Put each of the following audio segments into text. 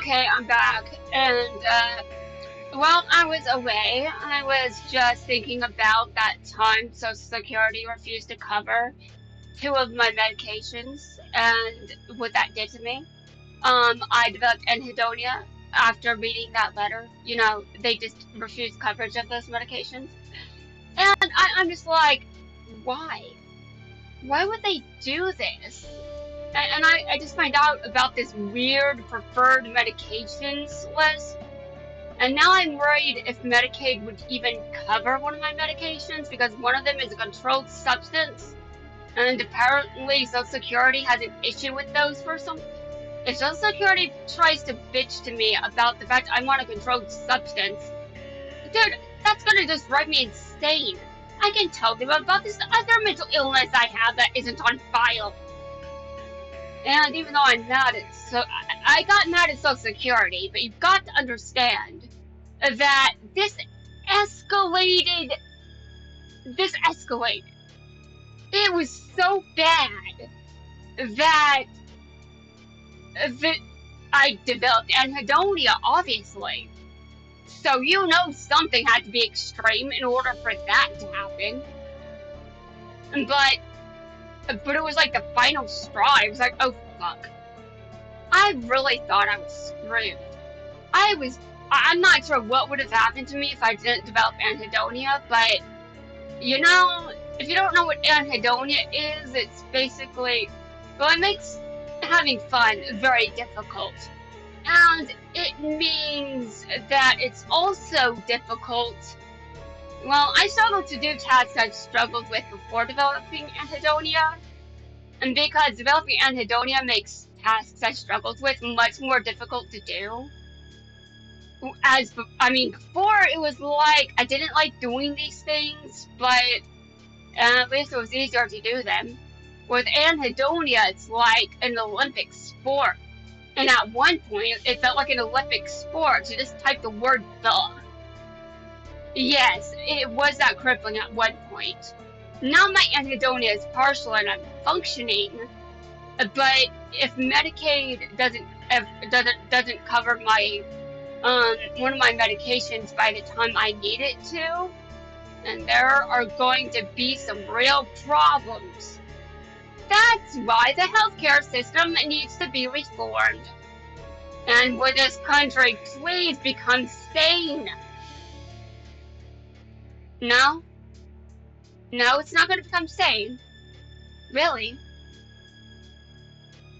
Okay, I'm back. And, well, I was away. I was just thinking about that time Social Security refused to cover two of my medications and what that did to me. I developed anhedonia after reading that letter. You know, they just refused coverage of those medications. And I'm just like, why? Why would they do this? And I just find out about this weird preferred medications list. And now I'm worried if Medicaid would even cover one of my medications because one of them is a controlled substance. And apparently Social Security has an issue with those for some. If Social Security tries to bitch to me about the fact I'm on a controlled substance, dude, that's gonna just drive me insane. I can tell them about this other mental illness I have that isn't on file. And even though I'm mad at I got mad at Social Security, but you've got to understand that escalated. This escalated. It was so bad that that I developed anhedonia, obviously. So you know something had to be extreme in order for that to happen. But it was like the final straw. I was like, oh fuck. I really thought I was screwed. I'm not sure what would have happened to me if I didn't develop anhedonia, but you know, if you don't know what anhedonia is, it's basically, well, it makes having fun very difficult. And it means that it's also difficult. Well, I struggled to do tasks I've struggled with before developing anhedonia, and because developing anhedonia makes tasks I struggled with much more difficult to do. Before it was like I didn't like doing these things, but at least it was easier to do them. With anhedonia, it's like an Olympic sport. And at one point, it felt like an Olympic sport to just type the word the. Yes, it was that crippling at one point. Now my anhedonia is partial and I'm functioning, but if Medicaid doesn't cover my one of my medications by the time I need it to, then there are going to be some real problems. That's why the healthcare system needs to be reformed. And would this country please become sane? No? No, it's not going to become sane. Really?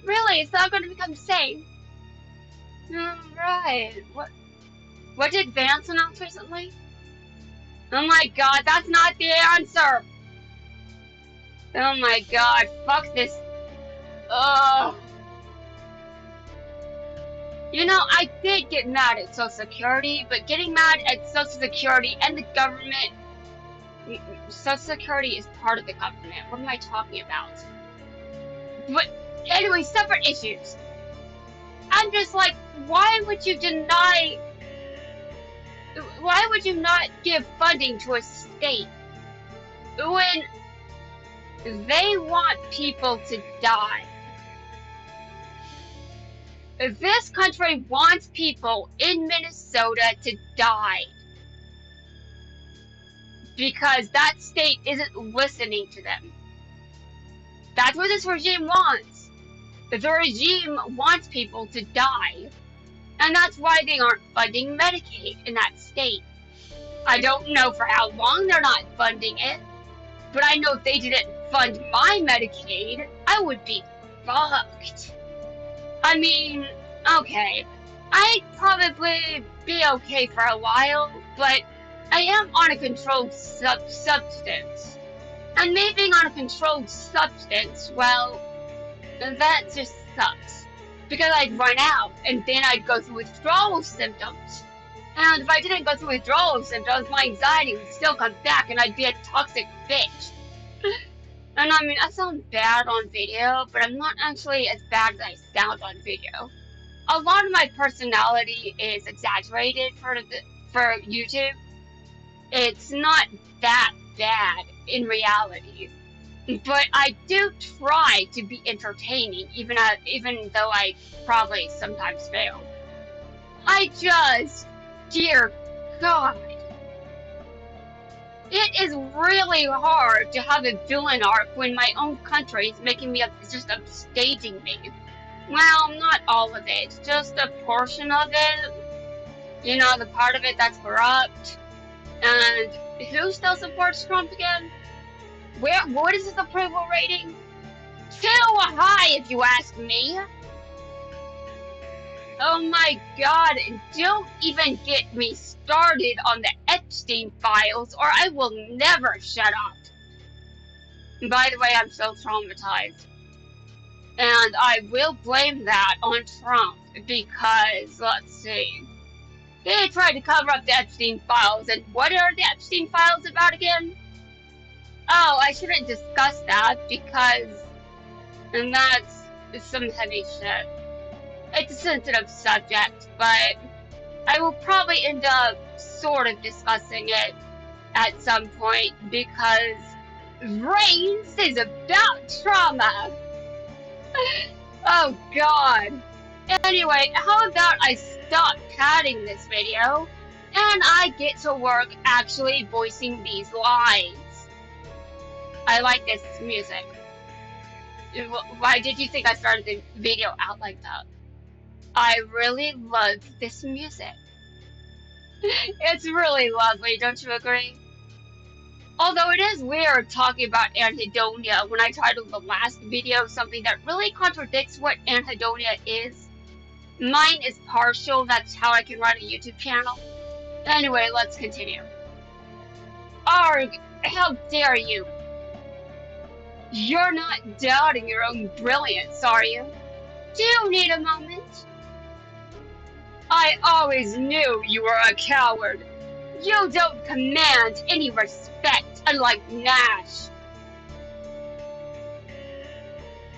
Really, it's not going to become sane? Right. What did Vance announce recently? Oh my god, that's not the answer! Oh my god, fuck this. Ugh. You know, I did get mad at Social Security, but getting mad at Social Security and the government. Social Security is part of the government. What am I talking about? But anyway, separate issues. I'm just like, why would you not give funding to a state when they want people to die? This country wants people in Minnesota to die because that state isn't listening to them. That's what this regime wants. The regime wants people to die, and that's why they aren't funding Medicaid in that state. I don't know for how long they're not funding it, but I know if they didn't fund my Medicaid, I would be fucked. I mean, okay, I'd probably be okay for a while, but I am on a controlled substance. And me being on a controlled substance, well, that just sucks. Because I'd run out, and then I'd go through withdrawal symptoms. And if I didn't go through withdrawal symptoms, my anxiety would still come back, and I'd be a toxic bitch. And I mean, I sound bad on video, but I'm not actually as bad as I sound on video. A lot of my personality is exaggerated for YouTube. It's not that bad in reality, but I do try to be entertaining, even though I probably sometimes fail. Dear God. It is really hard to have a villain arc when my own country is making me just upstaging me. Well, not all of it, just a portion of it. You know, the part of it that's corrupt. And who still supports Trump again? What is his approval rating? Too high, if you ask me. Oh my God, don't even get me started on the Epstein files or I will never shut up. By the way, I'm so traumatized. And I will blame that on Trump because, let's see, they tried to cover up the Epstein files, and what are the Epstein files about again? Oh, I shouldn't discuss that because, and that's some heavy shit. It's a sensitive subject, but I will probably end up sort of discussing it at some point because Reigns is about trauma. Oh God. Anyway, how about I stop padding this video and I get to work actually voicing these lines. I like this music. Why did you think I started the video out like that? I really love this music. It's really lovely, don't you agree? Although it is weird talking about Anhedonia when I titled the last video something that really contradicts what Anhedonia is. Mine is partial, that's how I can run a YouTube channel. Anyway, let's continue. Arg, how dare you? You're not doubting your own brilliance, are you? Do you need a moment? I always knew you were a coward. You don't command any respect, unlike Nash.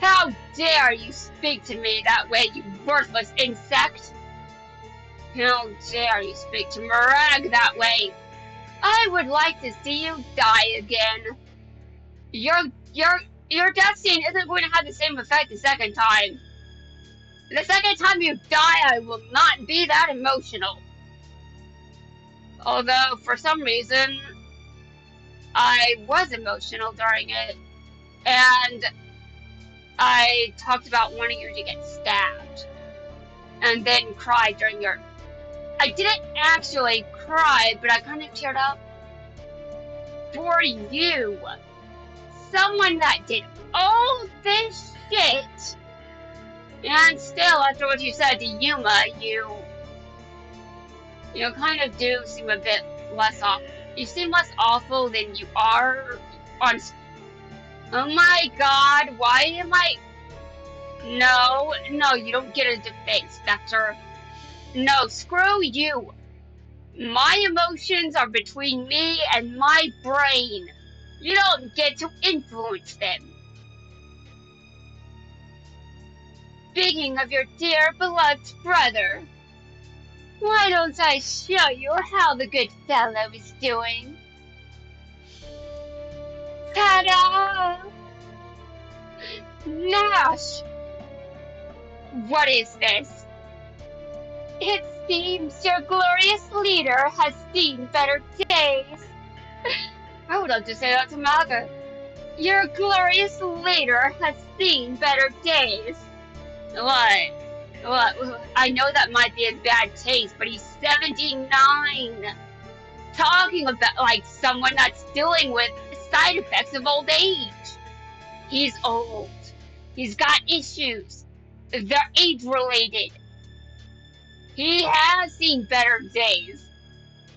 How dare you speak to me that way, you worthless insect? How dare you speak to Murag that way? I would like to see you die again. Your death scene isn't going to have the same effect the second time. The second time you die, I will not be that emotional. Although, for some reason, I was emotional during it. And I talked about wanting you to get stabbed. And then cried during your... I didn't actually cry, but I kind of teared up. For you. Someone that did all this shit. And still, after what you said to Yuma, you kind of do seem a bit less awful. You seem less awful than you are on... Oh my God, why am I... No, you don't get a defense, Spectre. No, screw you. My emotions are between me and my brain. You don't get to influence them. Speaking of your dear beloved brother, why don't I show you how the good fellow is doing? Ta-da! Nash! What is this? It seems your glorious leader has seen better days. I would love to say that to Maga. Your glorious leader has seen better days. What? I know that might be in bad taste, but he's 79. Talking about like someone that's dealing with side effects of old age. He's old. He's got issues. They're age-related. He has seen better days.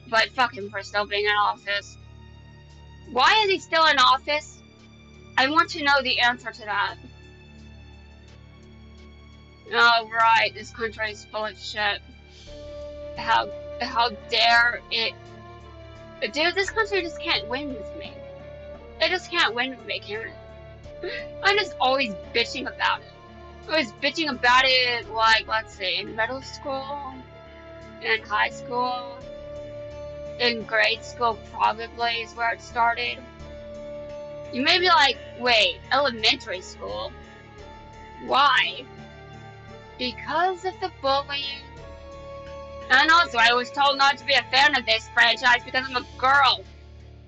But fuck him for still being in office. Why is he still in office? I want to know the answer to that. Oh, right, this country is full of shit. How dare it... Dude, this country just can't win with me. It just can't win with me, can it? I'm just always bitching about it. I was bitching about it, like, let's see, in middle school, in high school, in grade school probably is where it started. You may be like, wait, elementary school? Why? Because of the bullying? And also, I was told not to be a fan of this franchise because I'm a girl.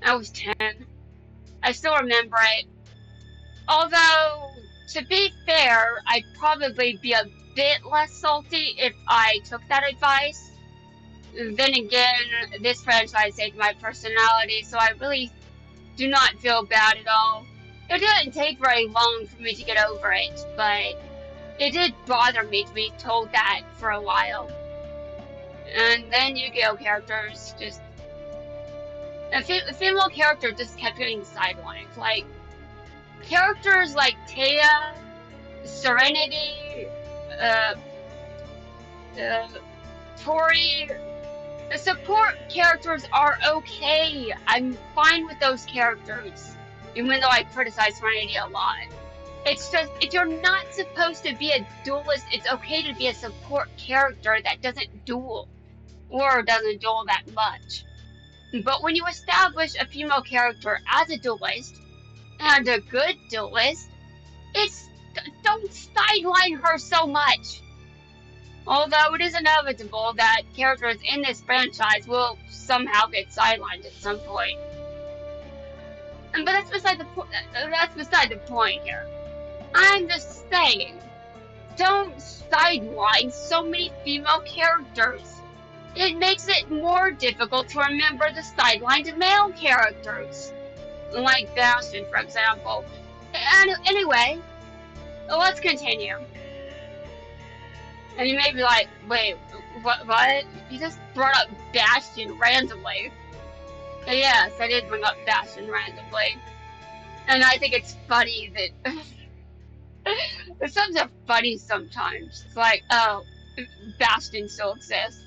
I was 10. I still remember it. Although, to be fair, I'd probably be a bit less salty if I took that advice. Then again, this franchise saved my personality, so I really do not feel bad at all. It didn't take very long for me to get over it, but it did bother me to be told that for a while. And then Yu-Gi-Oh characters just... The female character just kept getting sidelined. Like, characters like Taya, Serenity, uh, uh, Tori, the support characters are okay. I'm fine with those characters, even though I criticize Serenity a lot. It's just, if you're not supposed to be a duelist, it's okay to be a support character that doesn't duel, or doesn't duel that much. But when you establish a female character as a duelist, and a good duelist, it's, don't sideline her so much. Although it is inevitable that characters in this franchise will somehow get sidelined at some point. But that's beside the point here. I'm just saying, don't sideline so many female characters. It makes it more difficult to remember the sidelined male characters, like Bastion, for example. And anyway, let's continue. And you may be like, wait, what? You just brought up Bastion randomly. But yes, I did bring up Bastion randomly. And I think it's funny that... the subs are funny sometimes. It's like, oh, Bastion still exists.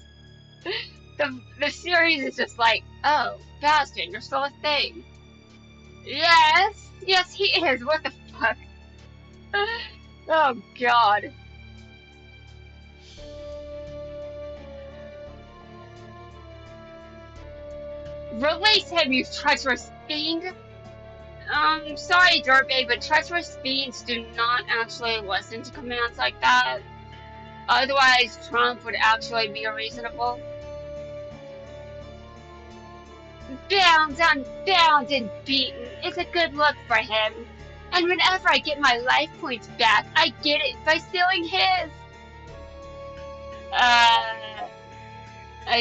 The series is just like, oh, Bastion, you're still a thing. Yes, he is. What the fuck? Oh, God. Release him, you treacherous fiend! Sorry, Derby, but treacherous fiends do not actually listen to commands like that. Otherwise, Trump would actually be reasonable. Bound and beaten is a good look for him. And whenever I get my life points back, I get it by stealing his.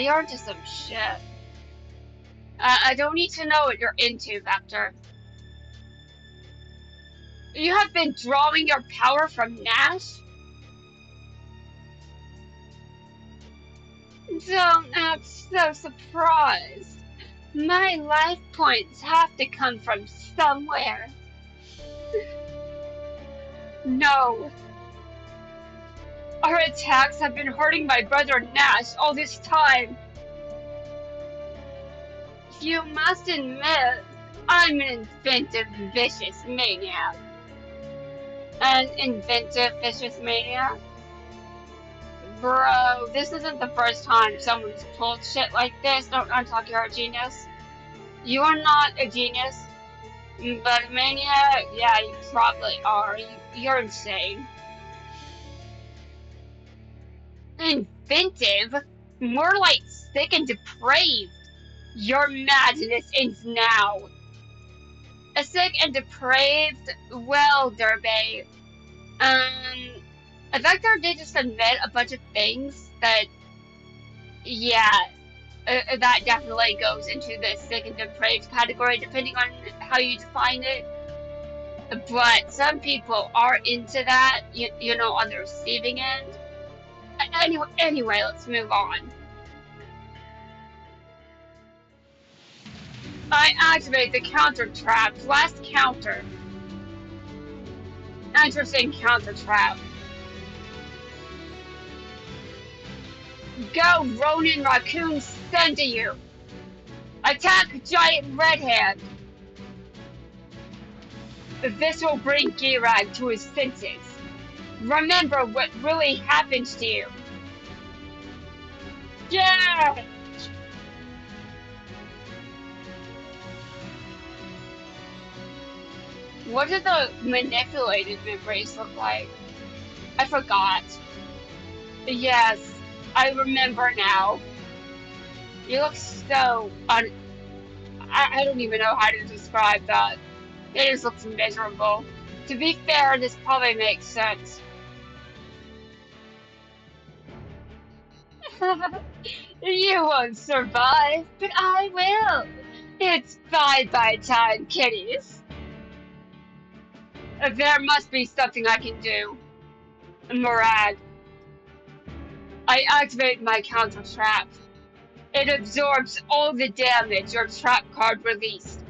You're into some shit. I don't need to know what you're into, Vector. You have been drawing your power from Nash? Don't act so surprised. My life points have to come from somewhere. No. Our attacks have been hurting my brother Nash all this time. You must admit, I'm an inventive, vicious maniac. An inventive, vicious maniac? Bro, this isn't the first time someone's pulled shit like this. Don't talk you're a genius. You are not a genius. But a maniac? Yeah, you probably are. You're insane. Inventive? More like sick and depraved. Your madness ends now. A sick and depraved? Well, Derby. Vector did just admit a bunch of things that, yeah, that definitely goes into the sick and depraved category, depending on how you define it. But some people are into that, you know, on the receiving end. Anyway, let's move on. I activate the counter trap. Last counter. Interesting counter trap. Go, Ronin Raccoon, send to you. Attack Giant Red Hand. This will bring Girag to his senses. Remember what really happened to you. Yeah! What did the manipulated memories look like? I forgot. Yes. I remember now. You look so I don't even know how to describe that. It just looks miserable. To be fair, this probably makes sense. You won't survive, but I will. It's bye-bye time, kitties. There must be something I can do. Murad, I activate my counter trap. It absorbs all the damage your trap card released.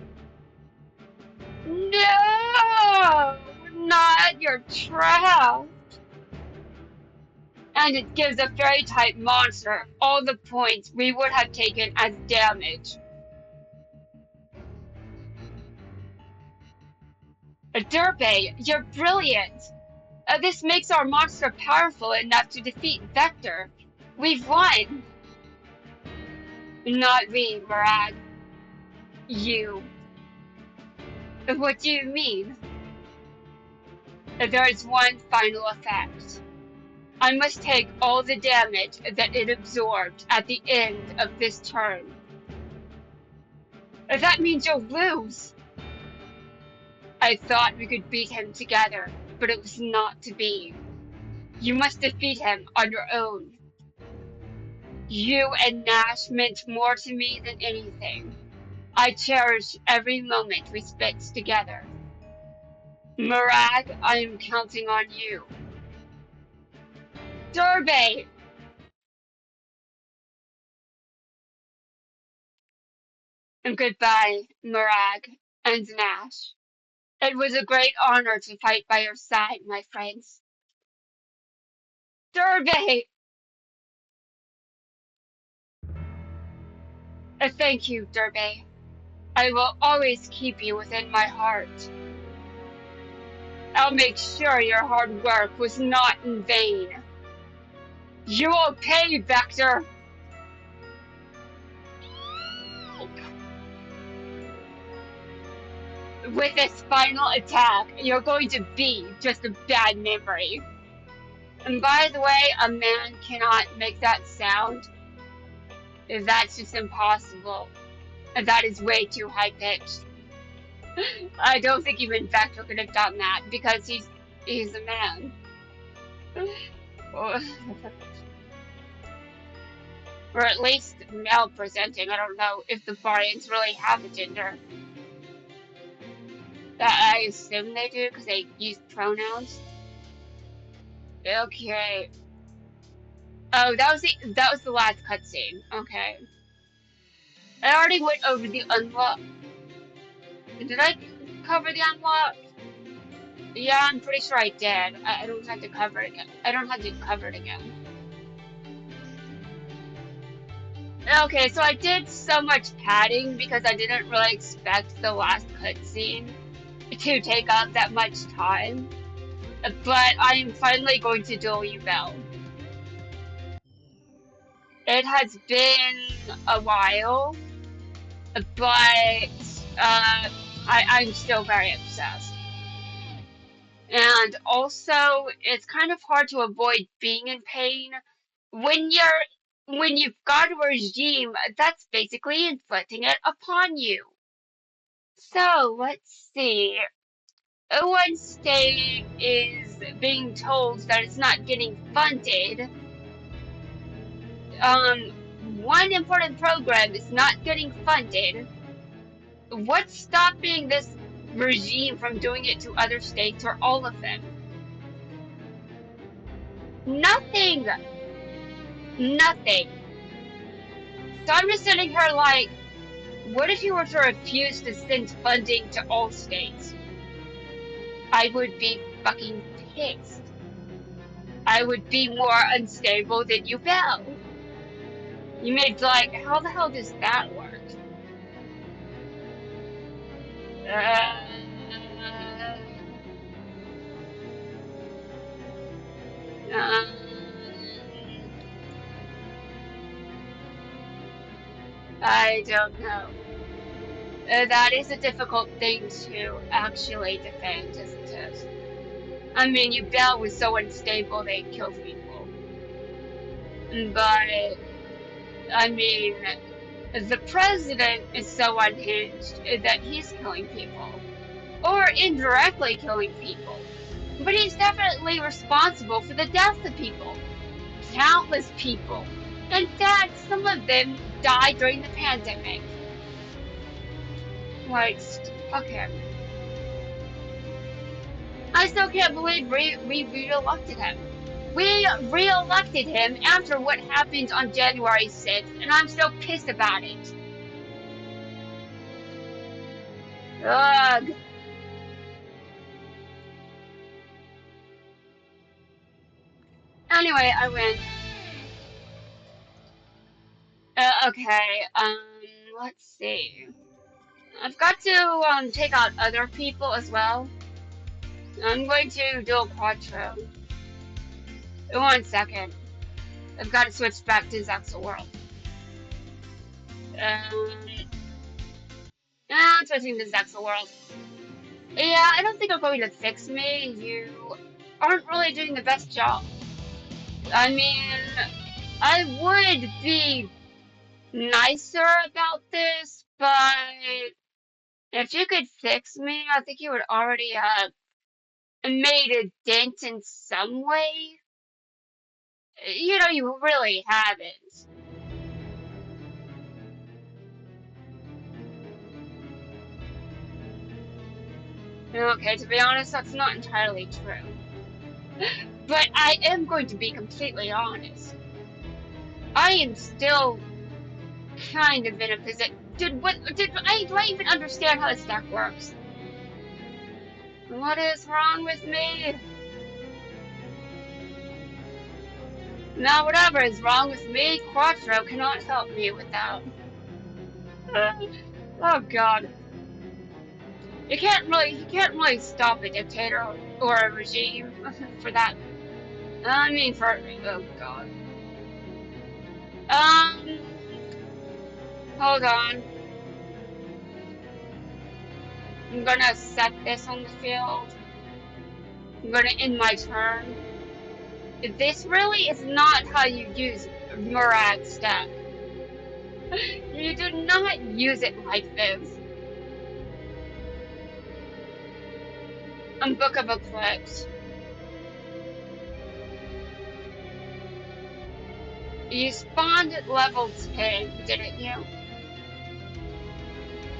No! Not your trap! And it gives a fairy type monster all the points we would have taken as damage. Derbe, you're brilliant! This makes our monster powerful enough to defeat Vector. We've won! Not we, Murad. You. What do you mean? There is one final effect. I must take all the damage that it absorbed at the end of this turn. That means you'll lose. I thought we could beat him together, but it was not to be. You must defeat him on your own. You and Nash meant more to me than anything. I cherish every moment we spent together. Murad, I am counting on you. Derbe! And goodbye, Murad and Nash. It was a great honor to fight by your side, my friends. Derbe! Thank you, Derbe. I will always keep you within my heart. I'll make sure your hard work was not in vain. You will pay, Vector! With this final attack, you're going to be just a bad memory. And by the way, a man cannot make that sound. That's just impossible. And that is way too high pitched. I don't think even Vector could have done that because he's a man. Or at least male presenting. I don't know if the Barians really have a gender. I assume they do because they use pronouns. Okay. Oh, that was the last cutscene. Okay. I already went over the unlock. Did I cover the unlock? Yeah, I'm pretty sure I did. I don't have to cover it again. I don't have to cover it again. Okay, so I did so much padding because I didn't really expect the last cutscene to take up that much time. But I'm finally going to duel you, Belle. It has been a while, but I'm still very obsessed. And also, it's kind of hard to avoid being in pain when you've got a regime that's basically inflicting it upon you. So let's see. One state is being told that it's not getting funded. Um, One important program is not getting funded. What's stopping this regime from doing it to other states or all of them? Nothing. Nothing. So I'm just sitting here like, what if you were to refuse to send funding to all states? I would be fucking pissed. I would be more unstable than you, Belle. You may be like, how the hell does that work? Uh, uh, I don't know. That is a difficult thing to actually defend, isn't it? I mean, Belle was so unstable they killed people. But, I mean, the president is so unhinged that he's killing people. Or indirectly killing people. But he's definitely responsible for the deaths of people. Countless people. In fact, some of them died during the pandemic. Like, fuck him. I still can't believe we re-elected him. We re-elected him after what happened on January 6th, and I'm still pissed about it. Ugh. Anyway, I win. Okay, let's see. I've got to, take out other people as well. I'm going to do a quattro. One second. I've got to switch back to Zaxel World. I'm switching to Zaxel World. Yeah, I don't think you're going to fix me. You aren't really doing the best job. I mean, I would be nicer about this, but if you could fix me, I think you would already have made a dent in some way. You know, you really haven't. Okay, to be honest, that's not entirely true. But I am going to be completely honest. I am still kind of in a position. Do I even understand how this deck works? What is wrong with me? Now, whatever is wrong with me, Quattro cannot help me with that. Oh God. You can't really stop a dictator or a regime for that. I mean, oh God. Um, hold on. I'm gonna set this on the field. I'm gonna end my turn. This really is not how you use Murad stack. You do not use it like this. Book of Eclipse. You spawned at level 10, didn't you?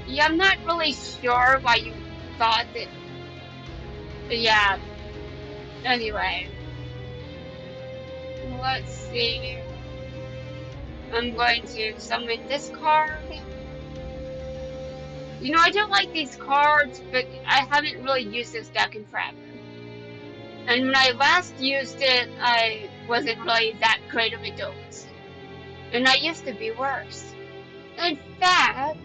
Yeah, I'm not really sure why you thought that. Yeah, anyway. Let's see. I'm going to summon this card. You know, I don't like these cards, but I haven't really used this deck in forever. And when I last used it, I wasn't really that great of a duelist. And I used to be worse. In fact,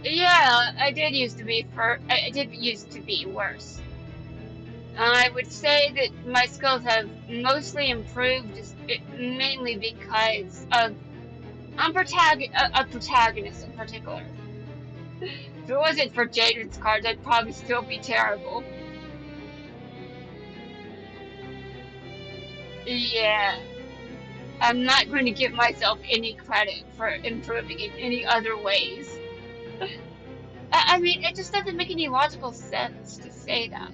yeah, I did used to be worse. I would say that my skills have mostly improved, mainly because of a protagonist in particular. If it wasn't for Jaden's cards, I'd probably still be terrible. Yeah, I'm not going to give myself any credit for improving in any other ways. I mean, it just doesn't make any logical sense to say that.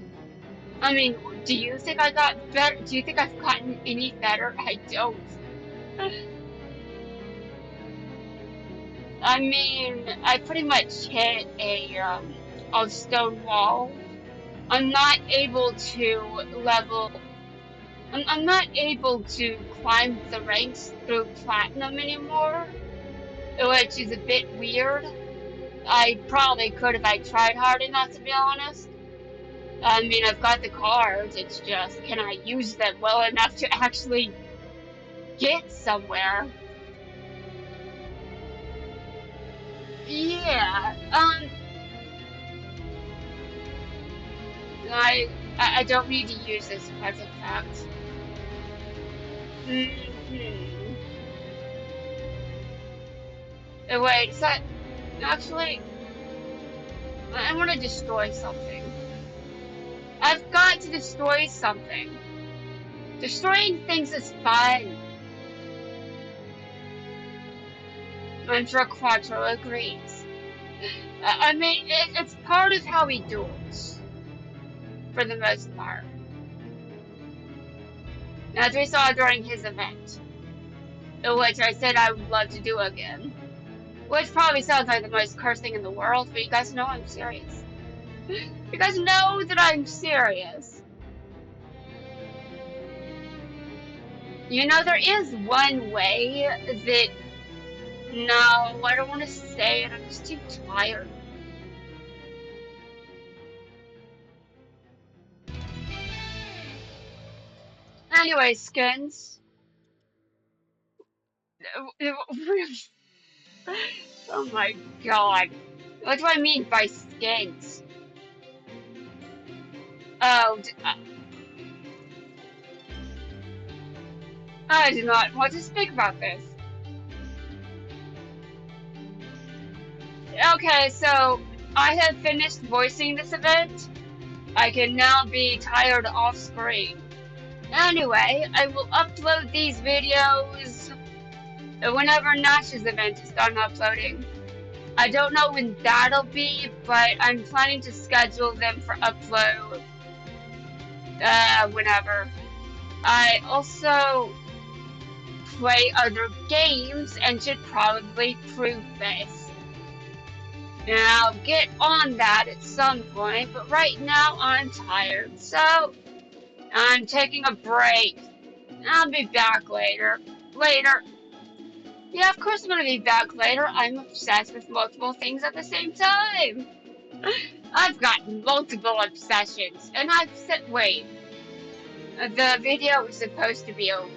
I mean, do you think I got better? Do you think I've gotten any better? I don't. I mean, I pretty much hit a stone wall. I'm not able to level. I'm not able to climb the ranks through platinum anymore, which is a bit weird. I probably could if I tried hard enough, to be honest. I mean, I've got the cards. It's just, can I use them well enough to actually get somewhere? Yeah. I I don't need to use this artifact. Hmm. Wait, is that actually? I want to destroy something. I've got to destroy something. Destroying things is fun. I'm sure Quattro agrees. I mean, it's part of how he duels, for the most part. As we saw during his event, which I said I would love to do again. Which probably sounds like the most cursed thing in the world, but you guys know I'm serious. You guys know that I'm serious. You know, there is one way that... No, I don't want to say it. I'm just too tired. Anyway, skins. Oh my god. What do I mean by skins? Oh, I do not want to speak about this. Okay, so I have finished voicing this event. I can now be tired off screen. Anyway, I will upload these videos whenever Nash's event is done uploading. I don't know when that'll be, but I'm planning to schedule them for upload whenever. I also play other games and should probably prove this. And I'll get on that at some point, but right now I'm tired, so I'm taking a break. I'll be back later. Yeah, of course I'm gonna be back later. I'm obsessed with multiple things at the same time. I've got multiple obsessions, and I've said, wait, the video was supposed to be over.